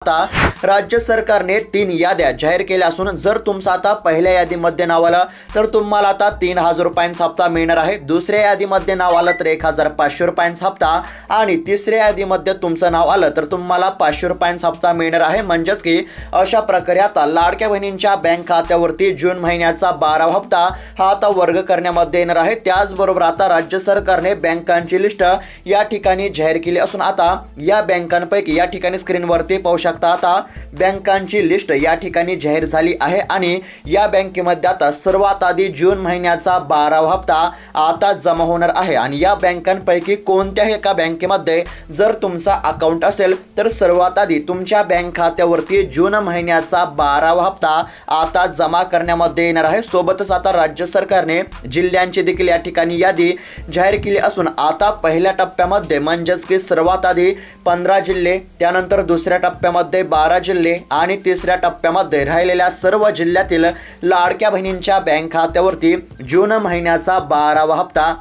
आता राज्य सरकारने 3 याद्या जाहीर केल्या असून जर तुमचा आता पहिल्या यादीमध्ये नाव आलं तर तुम्हाला आता 3000 रुपयांचा हप्ता मिळणार आहे। दुसऱ्या यादीमध्ये नाव आलं तर 1500 रुपयांचा हप्ता आणि तिसऱ्या यादीमध्ये तुमचं नाव आलं तर तुम्हाला 500 रुपयांचा हप्ता मिळणार आहे। म्हणजेच की अशा प्रकारे आता लाडक्या बहिणींच्या बँक खात्यावरती जून महिन्याचा 12वा हप्ता हा आता वर्ग करण्यामध्ये येणार आहे। त्याचबरोबर आता राज्य सरकारने बँकांची लिस्ट या ठिकाणी जाहीर केली असून आता या बँकांपैकी या ठिकाणी स्क्रीनवरती पाहू शकता आता बँकांची लिस्ट या ठिकाणी जाहीर झाली आहे आणि या बँकेमध्ये आता सर्वात आधी जून महिन्याचा 12वा हप्ता आता जमा होणार आहे आणि या बँकांपैकी कोणत्याही एका बँकेमध्ये जर तुमचा अकाउंट असेल तर सर्वात आधी तुमच्या बँक खात्यावरती जून महिन्याचा 12वा हप्ता आता जमा करण्यामध्ये येणार आहे। सोबतच आता राज्य सरकारने जिल्ह्यांची देखील या ठिकाणी यादी जाहीर केली असून आता पहिल्या टप्प्यामध्ये म्हणजेच की सर्वात आधी 15 जिल्हे, त्यानंतर दुसऱ्या टप्प्यामध्ये 12 जिल्हे आणि तिसऱ्या टप्प्यामध्ये राहिलेल्या सर्व जिल्ह्यातील लाडक्या बहिणींच्या बँक खात्यावरती जून महिन्याचा 12वा हप्ता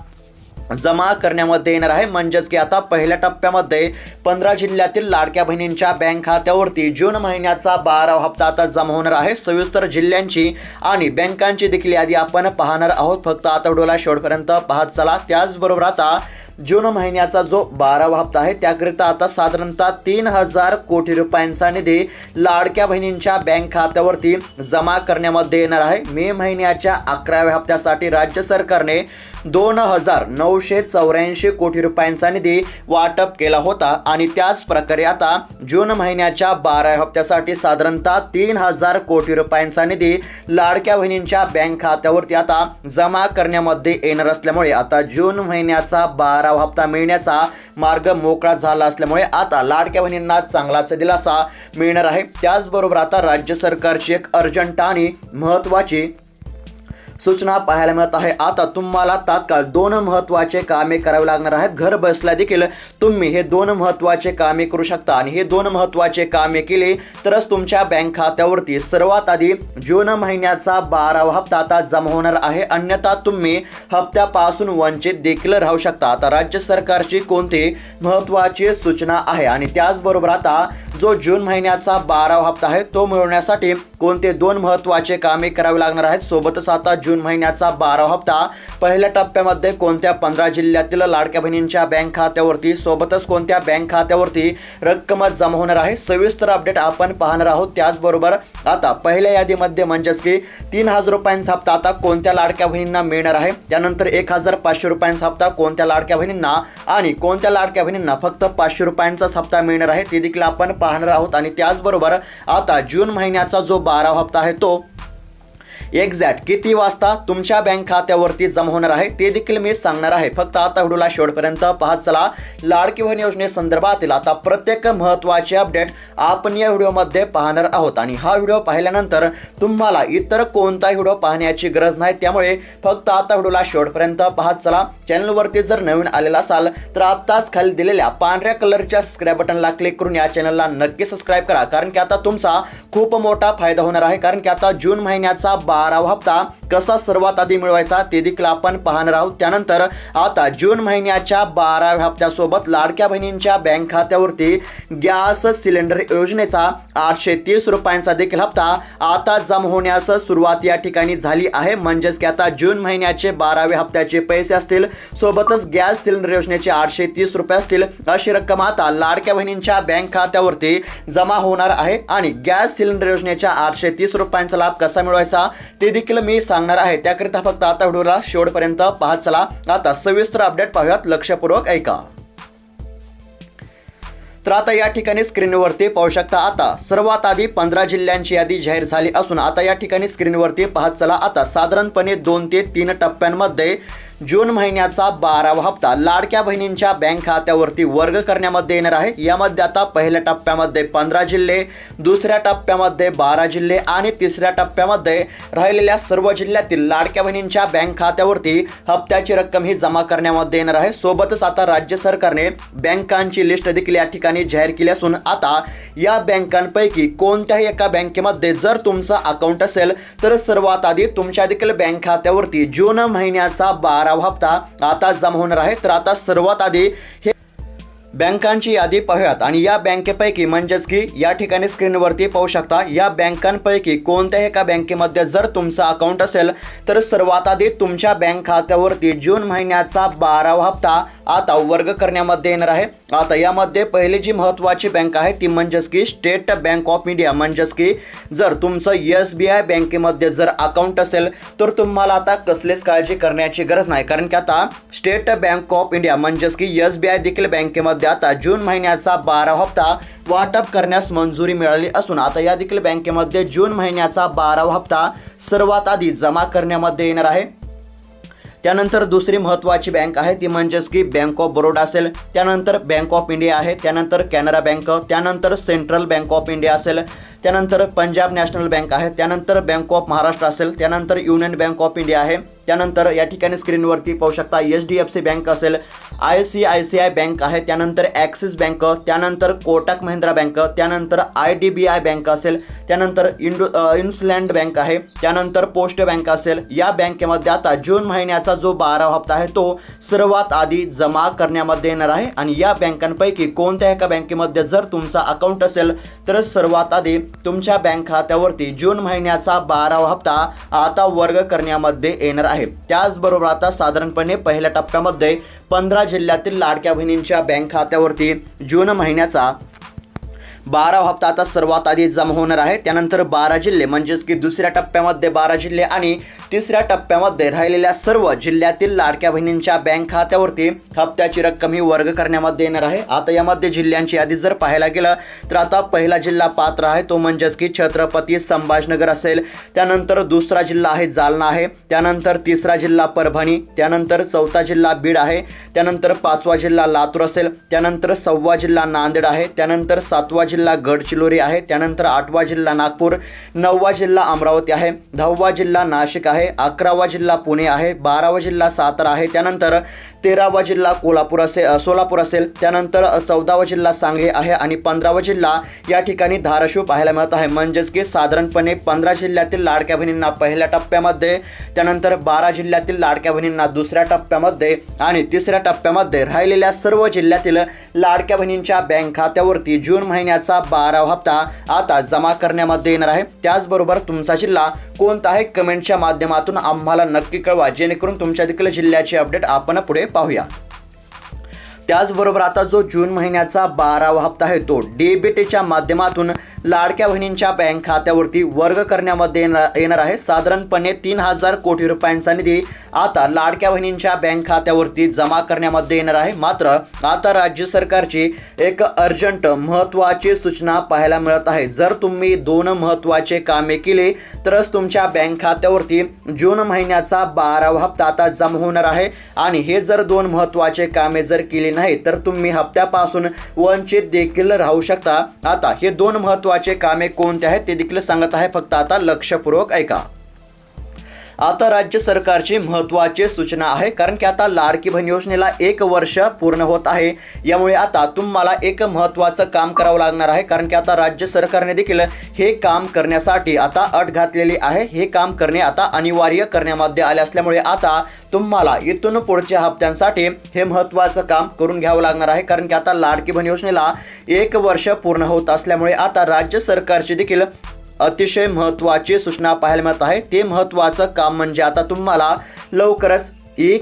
जमा करण्यामध्ये येणार आहे। म्हणजेच की आता पहिल्या टप्प्यामध्ये 15 जिल्ह्यातील लाडक्या बहिणींच्या बँक खात्यावरती जून महिन्याचा 12वा हप्ता आता जमा होणार आहे। सविस्तर जिल्ह्यांची आणि बँकांची देखील यादी आपण पाहणार आहोत। फक्त आता व्हिडिओला शेवटपर्यंत पाहत चला। त्याचबरोबर आता जून महिन्याचा जो 12वा हप्ता आहे त्याकरिता आता साधारणतः 3000 कोटी रुपयांचा निधी लाडक्या बहिणींच्या बँक खात्यावरती जमा करण्यामध्ये येणार आहे। मे महिन्याच्या 11व्या हप्त्यासाठी राज्य सरकारने 2984 कोटी रुपयांचा निधी वाटप केला होता आणि त्याच प्रकारे आता जून महिन्याच्या 12व्या हप्त्यासाठी साधारणतः 3000 कोटी रुपयांचा निधी लाडक्या बहिणींच्या बँक खात्यावरती आता जमा करण्यामध्ये येणार असल्यामुळे आता जून महिन्याचा 12वा हप्ता मिळण्याचा मार्ग मोकळा झाला असल्यामुळे आता लाडक्या बहिणींना चांगलाच दिलासा मिळणार आहे। त्याचबरोबर आता राज्य सरकारची एक अर्जंट आणि महत्त्वाची सूचना पाहायला मिळत आहे। आता तुम्हाला तात्काळ 2 महत्त्वाचे कामे करावे लागणार आहेत। घर बसल्या देखील तुम्ही हे 2 महत्त्वाचे कामे करू शकता आणि हे 2 महत्त्वाचे कामे केले तरच तुमच्या बँक खात्यावरती सर्वात आधी जून महिन्याचा 12वा हप्ता आता जमा होणार आहे, अन्यथा तुम्ही हप्त्यापासून वंचित देखील राहू शकता। आता राज्य सरकारची कोणती महत्त्वाची सूचना आहे आणि त्याचबरोबर आता जो जून महिन्याचा 12वा हप्ता आहे तो मिळवण्यासाठी कोणते 2 महत्त्वाचे कामे करावे लागणार आहेत। सोबतच आता जून महिन्याचा 12वा हप्ता पहिल्या टप्प्यामध्ये कोणत्या 15 जिल्ह्यातील लाडक्या बहिणींच्या बँक खात्यावरती सोबतच कोणत्या बँक खात्यावरती रक्कम जमा होणार आहे सविस्तर अपडेट आपण पाहणार आहोत। त्याचबरोबर आता पहिल्या यादीमध्ये म्हणजेच की 3000 रुपयांचा हप्ता आता कोणत्या लाडक्या बहिणींना मिळणार आहे, त्यानंतर 1500 रुपयांचा हप्ता कोणत्या लाडक्या बहिणींना आणि कोणत्या लाडक्या बहिणींना फक्त 500 रुपयांचाच हप्ता मिळणार आहे ते देखील आपण पाहणार आहोत। आणि त्याचबरोबर आता जून महिन्याचा जो 12वा हप्ता आहे तो एक्झॅक्ट किती वाजता तुमच्या बँक खात्यावरती जमा होणार आहे ते देखील मी सांगणार आहे। फक्त आता व्हिडिओला शेवटपर्यंत पाहत चला। लाडकी बहीण योजनेसंदर्भातील आता प्रत्येक महत्त्वाचे अपडेट आपण या व्हिडिओमध्ये पाहणार आहोत आणि हा व्हिडिओ पाहिल्यानंतर तुम्हाला इतर कोणताही व्हिडिओ पाहण्याची गरज नाही, त्यामुळे फक्त आता व्हिडिओला शेवटपर्यंत पाहत चला। चॅनलवरती जर नवीन आलेला असाल तर आत्ताच खाली दिलेल्या पांढऱ्या कलरच्या सबस्क्राईब बटनला क्लिक करून या चॅनलला नक्की सबस्क्राईब करा, कारण की आता तुमचा खूप मोठा फायदा होणार आहे। कारण की आता जून महिन्याचा 12वा हप्ता कसा सर्वात आधी मिळवायचा ते देखील आपण पाहणार आहोत। त्यानंतर आता जून महिन्याच्या 12व्या हप्त्यासोबत लाडक्या बहिणींच्या बँक खात्यावरती गॅस सिलेंडर योजनेचा 830 रुपयांचा देखील हप्ता आता जमा होण्यास सुरुवात या ठिकाणी झाली आहे। म्हणजेच की आता जून महिन्याचे 12व्या हप्त्याचे पैसे असतील सोबतच गॅस सिलेंडर योजनेचे 830 रुपये असतील अशी रक्कम आता लाडक्या बहिणींच्या बँक खात्यावरती जमा होणार आहे आणि गॅस सिलेंडर योजनेच्या 830 रुपयांचा लाभ कसा मिळवायचा ते देखील मी सांगणार आहे। त्याकरिता फक्त आता व्हिडिओला शेवटपर्यंत पाहत चला। आता सविस्तर अपडेट पाहूयात, लक्षपूर्वक ऐका। तर आता या ठिकाणी स्क्रीनवरती पाहू शकता आता सर्वात आधी 15 जिल्ह्यांची यादी जाहीर झाली असून आता या ठिकाणी स्क्रीनवरती पाहत चला। आता साधारणपणे 2 ते 3 टप्प्यांमध्ये जून महिन्याचा 12वा हप्ता लाडक्या बहिणींच्या बँक खात्यावरती वर्ग करण्यामध्ये येणार आहे। यामध्ये आता पहिल्या टप्प्यामध्ये 15 जिल्हे, दुसऱ्या टप्प्यामध्ये 12 जिल्हे आणि तिसऱ्या टप्प्यामध्ये राहिलेल्या सर्व जिल्ह्यातील लाडक्या बहिणींच्या बँक खात्यावरती हप्त्याची रक्कम ही जमा करण्यामध्ये येणार आहे। सोबतच आता राज्य सरकारने बँकांची लिस्ट देखील या ठिकाणी जाहीर केली असून आता या बँकांपैकी कोणत्याही एका बँकेमध्ये जर तुमचा अकाउंट असेल तर सर्वात आधी तुमच्या देखील बँक खात्यावरती जून महिन्याचा 12वा हप्ता आता जमा होणार आहे। तर आता सर्वात आधी हे बँकांची यादी पाहूयात आणि या बँकेपैकी म्हणजेच की या ठिकाणी स्क्रीनवरती पाहू शकता या बँकांपैकी कोणत्याही एका बँकेमध्ये जर तुमचं अकाउंट असेल तर सर्वात आधी तुमच्या बँक खात्यावरती जून महिन्याचा 12वा हप्ता आता वर्ग करण्यामध्ये येणार आहे। आता यामध्ये पहिली जी महत्त्वाची बँक आहे ती म्हणजेच की स्टेट बँक ऑफ इंडिया, म्हणजेच की जर तुमचं SBI बँकेमध्ये जर अकाउंट असेल तर तुम्हाला आता कसलीच काळजी करण्याची गरज नाही, कारण की आता स्टेट बँक ऑफ इंडिया म्हणजेच की SBI देखील बँकेमध्ये आता जून महिन्याचा 12वा हप्ता वाटप करण्यास मंजुरी मिळाली असून आता या देखील बँकेमध्ये जून महिन्याचा 12वा हप्ता सर्वात आधी जमा करण्यामध्ये येणार आहे। त्यानंतर दुसरी महत्त्वाची बँक आहे ती म्हणजेच की बँक ऑफ बरोडा असेल, त्यानंतर बँक ऑफ इंडिया आहे, त्यानंतर कॅनरा बँक, त्यानंतर सेंट्रल बँक ऑफ इंडिया असेल, त्यानंतर पंजाब नॅशनल बँक आहे, त्यानंतर बँक ऑफ महाराष्ट्र असेल, त्यानंतर युनियन बँक ऑफ इंडिया आहे, त्यानंतर या ठिकाणी स्क्रीनवरती पाहू शकता HDFC बँक असेल, ICICI बँक आहे, त्यानंतर ॲक्सिस बँक, त्यानंतर कोटक महिंद्रा बँक, त्यानंतर IDBI बँक असेल, त्यानंतर इंडसलँड बँक आहे, त्यानंतर पोस्ट बँक असेल। या बँकेमध्ये आता जून महिन्याचा जो 12वा हप्ता आहे तो सर्वात आधी जमा करण्यामध्ये येणार आहे आणि या बँकांपैकी कोणत्या एका बँकेमध्ये जर तुमचा अकाउंट असेल तर सर्वात आधी तुमच्या बँक खात्यावरती जून महिन्याचा 12वा हप्ता आता वर्ग करण्यामध्ये येणार आहे। त्याचबरोबर आता साधारणपणे पहिल्या टप्प्यामध्ये 15 जिल्ह्यातील लाडक्या बहिणींच्या बँक खात्यावरती जून महिन्याचा 12वा हप्ता आता सर्वात आधी जमा होणार आहे। त्यानंतर 12 जिल्हे म्हणजेच की दुसऱ्या टप्प्यामध्ये 12 जिल्हे आणि तिसऱ्या टप्प्यामध्ये राहिलेल्या सर्व जिल्ह्यातील लाडक्या बहिणींच्या बँक खात्यावरती हप्त्याची रक्कम ही वर्ग करण्यामध्ये येणार आहे। आता यामध्ये जिल्ह्यांची यादी जर पाहायला गेलं तर आता पहिला जिल्हा पात्र आहे तो म्हणजेच की छत्रपती संभाजीनगर असेल, त्यानंतर दुसरा जिल्हा आहे जालना आहे, त्यानंतर तिसरा जिल्हा परभणी, त्यानंतर चौथा जिल्हा बीड आहे, त्यानंतर 5वा जिल्हा लातूर असेल, त्यानंतर 6वा जिल्हा नांदेड आहे, त्यानंतर 7वा जिल्हा गडचिरोली आहे, त्यानंतर 8वा जिल्हा नागपूर, 9वा जिल्हा अमरावती आहे, 10वा जिल्हा नाशिक आहे, 11वा जिल्हा पुणे आहे, 12वा जिल्हा सातारा आहे, त्यानंतर 13वा जिल्हा सोलापूर असेल, त्यानंतर 14वा जिल्हा सांगली आहे आणि 15वा जिल्हा या ठिकाणी धाराशिव पाहायला मिळत आहे। म्हणजेच की साधारणपणे 15 जिल्ह्यातील लाडक्या बहिणींना पहिल्या टप्प्यामध्ये, त्यानंतर 12 जिल्ह्यातील लाडक्या बहिणींना दुसऱ्या टप्प्यामध्ये आणि तिसऱ्या टप्प्यामध्ये राहिलेल्या सर्व जिल्ह्यातील लाडक्या बहिणींच्या बँक खात्यावरती जून महिन्याचा 12वा हप्ता आता जमा करण्यामध्ये येणार आहे। त्याचबरोबर तुमचा जिल्हा कोणता आहे कमेंटच्या माध्यमातून आम्हाला नक्की कळवा, जेणेकरून तुमच्या देखील जिल्ह्याची अपडेट आपण पुढे पाहूया। त्याचबरोबर आता जो जून महिन्याचा 12वा हप्ता आहे तो DBTच्या माध्यमातून लाडक्या बहिणींच्या बँक खात्यावरती वर्ग करण्यामध्ये येणार आहे। साधारणपणे 3000 कोटी रुपयांचा निधी आता लाडक्या बहिणींच्या बँक खात्यावरती जमा करण्यामध्ये येणार आहे। मात्र आता राज्य सरकारची एक अर्जंट महत्त्वाची सूचना पाहायला मिळत आहे। जर तुम्ही 2 महत्त्वाचे कामे केली तरच तुमच्या बँक खात्यावरती जून महिन्याचा 12वा हप्ता आता जमा होणार आहे आणि हे जर 2 महत्त्वाचे कामे जर केली नाही तर तुम्ही हप्त्यापासून वंचित देखील राहू शकता। आता हे 2 महत्त्वाचे कामे कोणते आहेत ते देखील सांगत आहे, फक्त आता लक्षपूर्वक ऐका। आता राज्य सरकारची महत्त्वाची सूचना आहे, कारण की आता लाडकी बहीण योजनेला 1 वर्ष पूर्ण होत आहे। यामुळे आता तुम्हाला एक महत्त्वाचं काम करावं लागणार आहे, कारण की आता राज्य सरकारने देखील हे काम करण्यासाठी आता अट घातलेली आहे। हे काम करणे आता अनिवार्य करण्यामध्ये आले असल्यामुळे आता तुम्हाला इथून पुढच्या हप्त्यांसाठी हे महत्त्वाचं काम करून घ्यावं लागणार आहे, कारण की आता लाडकी बहीण योजनेला 1 वर्ष पूर्ण होत असल्यामुळे आता राज्य सरकारची देखील अतिशय महत्त्वाची सूचना पाहायला मिळत आहे। ते महत्त्वाचं काम म्हणजे आता तुम्हाला लवकरच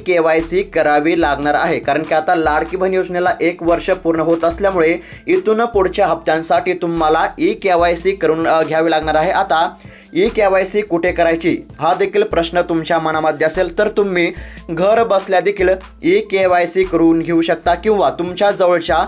KYC करावी लागणार आहे, कारण की आता लाडकी बहीण योजनेला 1 वर्ष पूर्ण होत असल्यामुळे इथून पुढच्या हप्त्यांसाठी तुम्हाला KYC करून घ्यावी लागणार आहे। आता KYC कुठे करायची हा देखील प्रश्न तुमच्या मनामध्ये असेल तर तुम्ही घर बसल्या देखील KYC करून घेऊ शकता, किंवा तुमच्या जवळच्या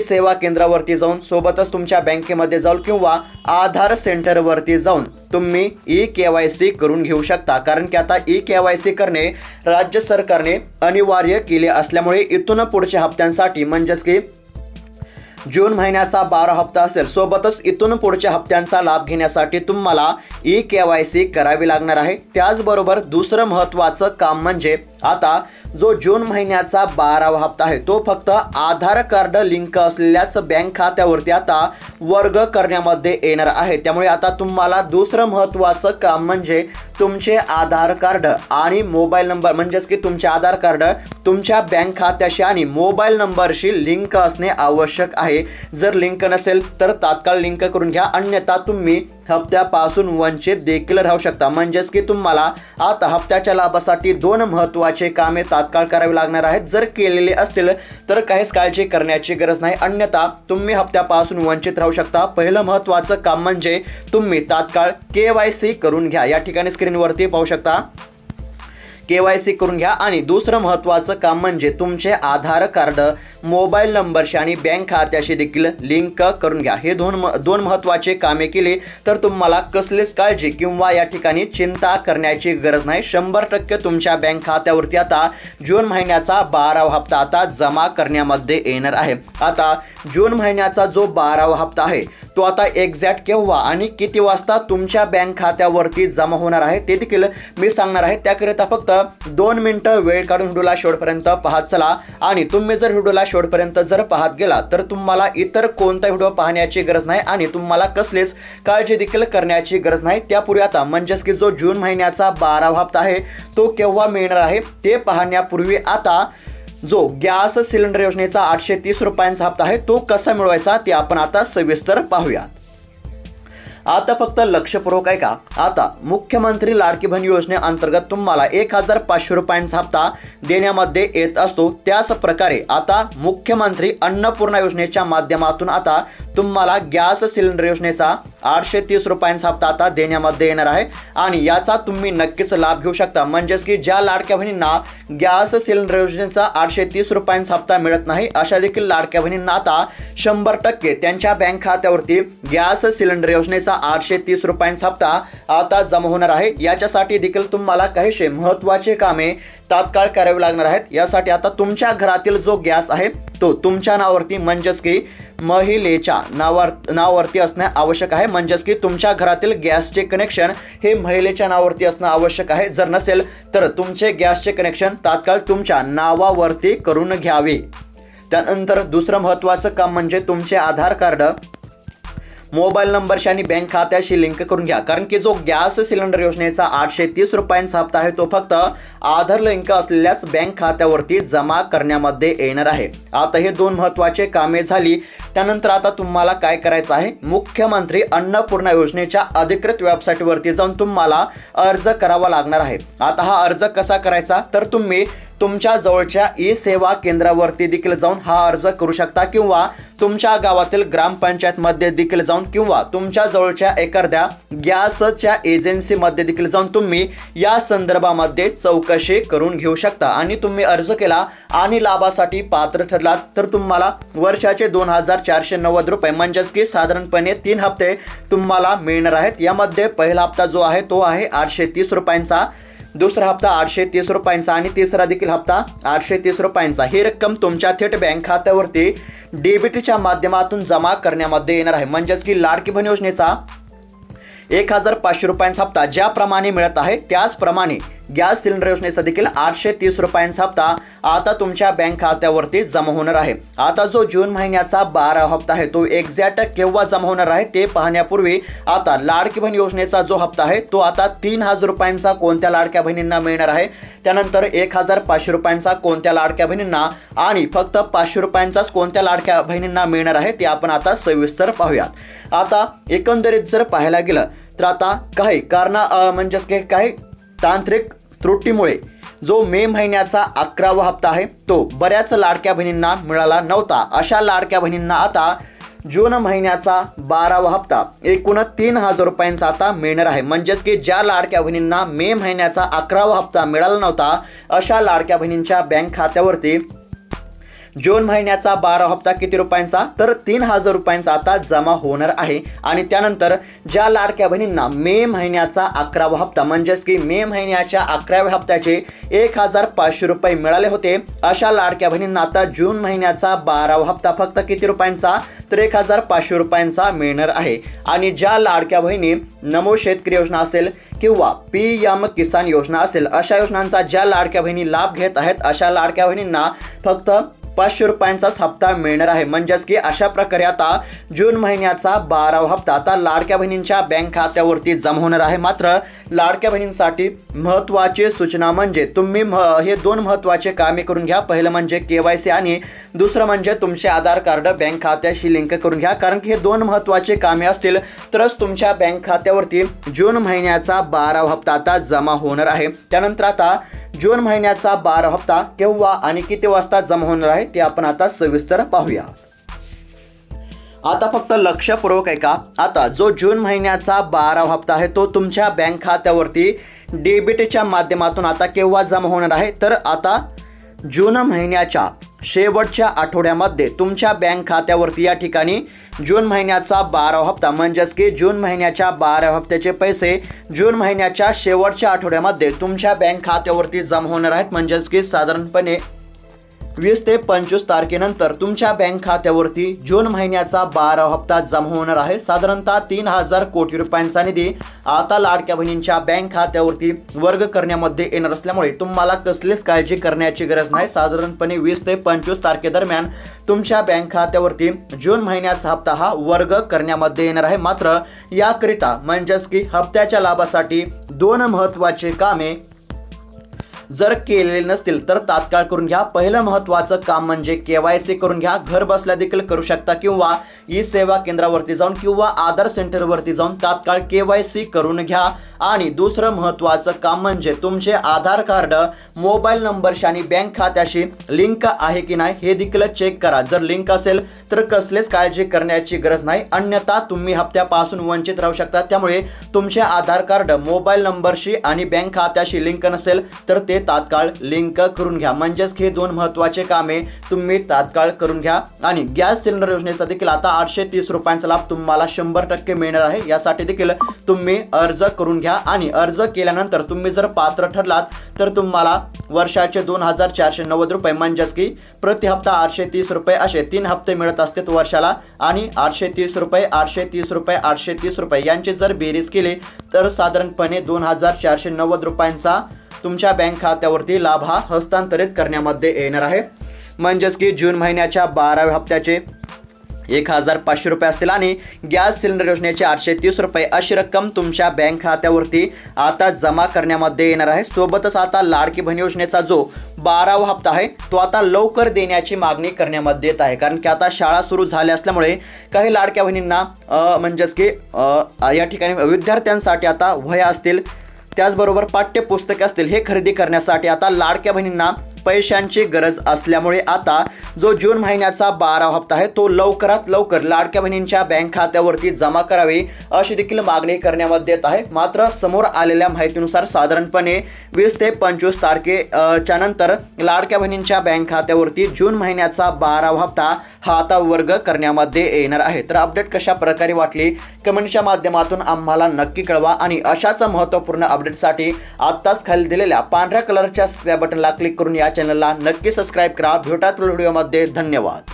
सेवा केंद्रावरती जाऊन, सोबतच तुमच्या बँकेमध्ये जाऊन किंवा आधार सेंटरवरती जाऊन तुम्ही KYC करून घेऊ शकता, कारण की आता KYC करणे राज्य सरकारने अनिवार्य केले असल्यामुळे इथून पुढच्या हप्त्यांसाठी म्हणजेच की जून महिन्याचा 12 हप्ता असेल. सोबतच इथून पुढच्या हप्त्यांचा लाभ घेण्यासाठी तुम्हाला KYC करावी लागणार आहे. त्याचबरोबर दुसरं महत्त्वाचं काम म्हणजे आता जो जून महिन्याचा 12वा हप्ता आहे तो फक्त आधार कार्ड लिंक असलेल्याच बँक खात्यावरती आता वर्ग करण्यामध्ये येणार आहे. त्यामुळे आता तुम्हाला दुसरं महत्त्वाचं काम म्हणजे तुमचे आधार कार्ड आणि मोबाईल नंबर म्हणजेच की तुमचे आधार कार्ड तुमच्या बँक खात्याशी आणि मोबाईल नंबरशी लिंक असणे आवश्यक आहे. जर लिंक नसेल तर तात्काळ लिंक करून घ्या, अन्यथा तुम्ही हप्त्यापासून वंचित देखील राहू शकता. म्हणजेच की तुम्हाला आता हप्त्याच्या लाभासाठी 2 महत्त्वाचे कामे तात्काळ करावी लागणार आहेत. जर केलेले असतील तर काहीच काळजी करण्याची गरज नाही, अन्यथा तुम्ही हप्त्यापासून वंचित राहू शकता. पहिलं महत्त्वाचं काम म्हणजे तुम्ही तात्काळ KYC करून घ्या. या ठिकाणी स्क्रीनवरती पाहू शकता KYC करून घ्या. आणि दुसरं महत्त्वाचं काम म्हणजे तुमचे आधार कार्ड मोबाईल नंबरशी आणि बँक खात्याशी देखील लिंक करून घ्या. हे दोन महत्त्वाचे कामे केली तर तुम्हाला कसलीच काळजी किंवा या ठिकाणी चिंता करण्याची गरज नाही. 100% तुमच्या बँक खात्यावरती आता जून महिन्याचा 12वा हप्ता आता जमा करण्यामध्ये येणार आहे. आता जून महिन्याचा जो 12वा हप्ता आहे तो आता एक्झॅक्ट केव्हा आणि किती वाजता तुमच्या बँक खात्यावरती जमा होणार आहे ते देखील मी सांगणार आहे. त्याकरिता फक्त 2 मिनिटं वेळ काढून व्हिडिओला शेवटपर्यंत पाहत चला. आणि तुम्ही जर व्हिडिओला शेवटपर्यंत जर पाहत गेला तर तुम्हाला इतर कोणता व्हिडिओ पाहण्याची गरज नाही आणि तुम्हाला कसलीच काळजी देखील करण्याची गरज नाही. त्यापूर्वी आता म्हणजेच की जो जून महिन्याचा 12वा हप्ता आहे तो केव्हा मिळणार आहे ते पाहण्यापूर्वी आता जो गॅस सिलेंडर योजनेचा 830 रुपयांचा हप्ता आहे तो कसा मिळवायचा ते आपण आता सविस्तर पाहूयात. आता फक्त लक्षपूर्वक आहे का, आता मुख्यमंत्री लाडकी बहीण योजनेअंतर्गत तुम्हाला 1500 रुपयांचा हप्ता देण्यामध्ये येत असतो. त्याच प्रकारे आता मुख्यमंत्री अन्नपूर्णा योजनेच्या माध्यमातून आता तुम्हाला गॅस सिलेंडर योजनेचा 830 रुपयांचा हप्ता आता देण्यामध्ये येणार आहे आणि याचा तुम्ही नक्कीच लाभ घेऊ शकता. म्हणजेच की ज्या लाडक्या बहिणींना गॅस सिलेंडर योजनेचा 830 रुपयांचा हप्ता मिळत नाही अशा देखील लाडक्या बहिणींना आता 100% त्यांच्या बँक खात्यावरती गॅस सिलेंडर योजनेचा 830 रुपयांचा हप्ता आता जमा होणार आहे. याच्यासाठी देखील तुम्हाला काहीशे महत्त्वाचे कामे तात्काळ करावी लागणार आहेत. यासाठी आता तुमच्या घरातील जो गॅस आहे तो तुमच्या नावावरती म्हणजेच की महिलेच्या नावावरती असणे आवश्यक आहे. म्हणजेच की तुमच्या घरातील गॅसचे कनेक्शन हे महिलेच्या नावावरती असणं आवश्यक आहे. जर नसेल तर तुमचे गॅसचे कनेक्शन तात्काळ तुमच्या नावावरती करून घ्यावे. त्यानंतर दुसरं महत्त्वाचं काम म्हणजे तुमचे आधार कार्ड मोबाईल नंबरशी आणि बँक खात्याशी लिंक करून घ्या. कारण की जो गॅस सिलेंडर योजनेचा 830 रुपयांचा हप्ता आहे तो फक्त आधार लिंक असलेल्याच बँक खात्यावरती जमा करण्यामध्ये येणार आहे. आता हे 2 महत्त्वाचे कामे झाली. त्यानंतर आता तुम्हाला काय करायचं आहे, मुख्यमंत्री अन्नपूर्णा योजनेच्या अधिकृत वेबसाईटवरती जाऊन तुम्हाला अर्ज करावा लागणार आहे. आता हा अर्ज कसा करायचा तर तुम्ही तुमच्या जवळच्या सेवा केंद्रावरती देखील जाऊन हा अर्ज करू शकता किंवा तुमच्या गावातील ग्रामपंचायतमध्ये देखील जाऊन किंवा तुमच्या जवळच्या एखाद्या गॅसच्या एजन्सीमध्ये देखील जाऊन तुम्ही या संदर्भामध्ये चौकशी करून घेऊ शकता. आणि तुम्ही अर्ज केला आणि लाभासाठी पात्र ठरलात तर तुम्हाला वर्षाचे 2490 रुपये म्हणजेच की साधारणपणे 3 हप्ते तुम्हाला मिळणार आहेत. यामध्ये पहिला हप्ता जो आहे तो आहे 830 रुपयांचा, दुसरा हप्ता 830 रुपयांचा आणि तिसरा देखील हप्ता 830 रुपयांचा. ही रक्कम तुमच्या थेट बँक खात्यावरती डेबिटच्या माध्यमातून जमा करण्यामध्ये येणार आहे. म्हणजेच की लाडकी बहीण योजनेचा 1500 रुपयांचा हप्ता ज्याप्रमाणे मिळत आहे त्याचप्रमाणे गॅस सिलेंडर योजनेचा देखील 830 रुपयांचा हप्ता आता तुमच्या बँक खात्यावरती जमा होणार आहे. आता जो जून महिन्याचा 12वा हप्ता आहे तो एक्झॅक्ट केव्हा जमा होणार आहे ते पाहण्यापूर्वी आता लाडकी बहीण योजनेचा जो हप्ता आहे तो आता 3000 रुपयांचा कोणत्या लाडक्या बहिणींना मिळणार आहे, त्यानंतर 1500 रुपयांचा कोणत्या लाडक्या बहिणींना आणि फक्त 500 रुपयांचाच कोणत्या लाडक्या बहिणींना मिळणार आहे ते आपण आता सविस्तर पाहूयात. आता एकंदरीत जर पाहायला गेलं तर आता काही म्हणजेच काही तांत्रिक त्रुटीमुळे जो मे महिन्याचा 11वा हप्ता आहे तो बऱ्याच लाडक्या बहिणींना मिळाला नव्हता. अशा लाडक्या बहिणींना आता जून महिन्याचा 12वा हप्ता एकूण 3000 रुपयांचा आता मिळणार आहे. म्हणजेच की ज्या लाडक्या बहिणींना मे महिन्याचा 11वा हप्ता मिळाला नव्हता अशा लाडक्या बहिणींच्या बँक खात्यावरती जून महिन्याचा 12 हप्ता किती रुपयांचा, तर 3000 रुपयांचा आता जमा होणार आहे। आणि त्यानंतर ज्या लाडक्या बहिणींना मे महिन्याचा 11वा हप्ता म्हणजेच की मे महिन्याच्या 11व्या हप्त्याचे 1500 रुपये मिळाले होते, अशा लाडक्या बहिणींना आता जून महिन्याचा 12वा हप्ता फक्त किती रुपयांचा, तर 1500 रुपयांचा मिळणार आहे। आणि ज्या लाडक्या बहिणी नमो शेतकरी योजना असेल किंवा PM किसान योजना असेल, अशा योजनांचा ज्या लाडक्या बहिणी लाभ घेत आहेत, अशा लाडक्या बहिणींना फक्त 500 रुपयांचाच हप्ता मिळणार आहे। म्हणजेच की अशा प्रकारे आता जून महिन्याचा 12वा हप्ता आता लाडक्या बहिणींच्या बँक खात्यावरती जमा होणार आहे। मात्र लाडक्या बहिणींसाठी महत्त्वाची सूचना म्हणजे तुम्ही हे दोन महत्त्वाचे कामे करून घ्या। पहिलं म्हणजे KYC आणि दुसरं म्हणजे तुमचे आधार कार्ड बँक खात्याशी लिंक करून घ्या, कारण की हे दोन महत्त्वाचे कामे असतील तरच तुमच्या बँक खात्यावरती जून महिन्याचा 12वा हप्ता आता जमा होणार आहे। त्यानंतर आता जून महिन्याचा 12 हप्ता केव्हा आणि किती वाजता जमा होणार आहे ते आपण आता सविस्तर पाहूया। आता फक्त लक्षपूर्वक ऐका, आता जो जून महिन्याचा 12वा हप्ता आहे तो तुमच्या बँक खात्यावरती डेबिटच्या माध्यमातून आता केव्हा जमा होणार आहे, तर आता जून महिन्याच्या शेवटच्या आठवड्यामध्ये तुमच्या बँक खात्यावरती या ठिकाणी जून महिन्याचा 12वा हप्ता म्हणजेच की जून महिन्याच्या 12व्या हप्त्याचे पैसे जून महिन्याच्या शेवटच्या आठवड्यामध्ये तुमच्या बँक खात्यावरती जमा होणार आहेत। म्हणजेच की साधारणपणे 20 ते 25 तारखेनंतर तुमच्या बँक खात्यावरती जून महिन्याचा 12वा हप्ता जमा होणार आहे। साधारणतः 3000 कोटी रुपयांचा निधी आता लाडक्या बहिणींच्या बँक खात्यावरती वर्ग करण्यामध्ये येणार असल्यामुळे तुम्हाला कसलीच काळजी करण्याची गरज नाही। साधारणपणे 20 ते 25 तारखेदरम्यान तुमच्या बँक खात्यावरती जून महिन्याचा हप्ता हा वर्ग करण्यामध्ये येणार आहे। मात्र याकरिता म्हणजेच की हप्त्याच्या लाभासाठी दोन महत्त्वाचे कामे जर केलेले नसतील तर तात्काळ करून घ्या। पहिलं महत्त्वाचं काम म्हणजे KYC करून घ्या। घर बसल्या देखील करू शकता किंवा ई-सेवा केंद्रावरती जाऊन किंवा आधार सेंटरवरती जाऊन तात्काळ KYC करून घ्या। आणि दुसरं महत्त्वाचं काम म्हणजे तुमचे आधार कार्ड मोबाईल नंबरशी आणि बँक खात्याशी लिंक आहे की नाही हे देखील चेक करा। जर लिंक असेल तर कसलेच काळजी करण्याची गरज नाही, अन्यथा तुम्ही हप्त्यापासून वंचित राहू शकता। त्यामुळे तुमचे आधार कार्ड मोबाईल नंबरशी आणि बँक खात्याशी लिंक नसेल तर ते तात्काळ लिंक करून घ्या। म्हणजेच हे दोन महत्त्वाचे कामे तुम्ही तात्काळ करून घ्या। आणि गॅस सिलेंडर योजनेचा देखील आता 830 रुपयांचा लाभ तुम्हाला 100% मिळणार आहे। यासाठी देखील तुम्ही अर्ज करून घ्या आणि अर्ज केल्यानंतर तुम्ही जर पात्र ठरलात तर तुम्हाला वर्षाचे 2490 रुपये म्हणजेच की प्रति हप्ता 830 रुपये असे 3 हप्ते मिळत असतात वर्षाला। आणि 830 रुपये 830 रुपये 830 रुपये यांची जर बेरीज केली तर साधारणपणे 2490 रुपयांचा तुमच्या बँक खात्यावरती लाभ हा हस्तांतरित करण्यामध्ये येणार आहे। म्हणजेच की जून महिन्याच्या 12व्या हप्त्याचे 1500 रुपये असतील आणि गॅस सिलेंडर योजनेचे 830 रुपये अशी रक्कम तुमच्या बँक खात्यावरती आता जमा करण्यामध्ये येणार आहे। सोबतच आता लाडकी बहीण योजनेचा जो 12वा हप्ता आहे तो आता लवकर देण्याची मागणी करण्यामध्ये येत आहे, कारण की आता शाळा सुरू झाल्या असल्यामुळे काही लाडक्या बहिणींना म्हणजेच की या ठिकाणी विद्यार्थ्यांसाठी आता वह्या असतील त्याचबरोबर पाठ्यपुस्तके असतील हे खरेदी करण्यासाठी आता लाडक्या बहिणींना पैशांची गरज असल्यामुळे आता जो जून महिन्याचा 12वा हप्ता आहे तो लवकरात लवकर लाडक्या बहिणींच्या बँक खात्यावरती जमा करावी अशी देखील मागणी करण्यामध्ये येत आहे। मात्र समोर आलेल्या माहितीनुसार साधारणपणे 20 ते 25 तारखेच्या नंतर लाडक्या बहिणींच्या बँक खात्यावरती जून महिन्याचा 12वा हप्ता हा आता वर्ग करण्यामध्ये येणार आहे। तर अपडेट कशा प्रकारे वाटली कमेंटच्या माध्यमातून आम्हाला नक्की कळवा आणि अशाच महत्त्वपूर्ण अपडेटसाठी आत्ताच खाली दिलेल्या पांढऱ्या कलरच्या सबस्क्राइब बटनला क्लिक करून या चॅनलला नक्की सबस्क्राइब करा। भेटूयात पुढील व्हिडिओमध्ये। धन्यवाद।